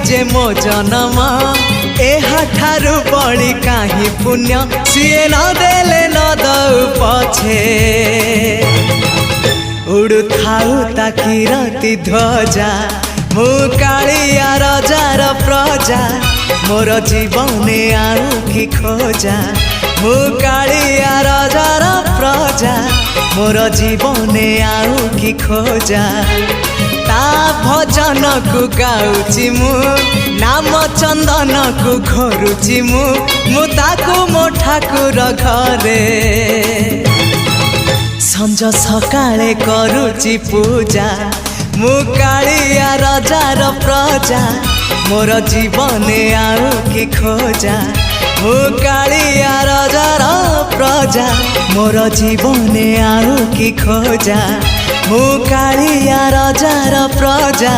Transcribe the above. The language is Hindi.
जे मो जन्म एहाठारु बड़ी काहि पुण्य सीए न देले न दउ पछे उड़ु थाउ ताकि रति ध्वजा मु कालिया रजार प्रजा मोर जीवने आउ कि खोजा मु कालिया रजार प्रजा मोर जीवने आउ कि खोजा ता भजन को गाउची मु नाम चंदन को घरुची मु ताकू मो ठाकुर घरे संज सकाळे करुची पूजा मु कालिया रजार प्रजा मोर जीवने आउ कि खोजा मु कालिया रजार प्रजा मोर जीवने आउ कि खोजा मु कालिया रजार प्रजा।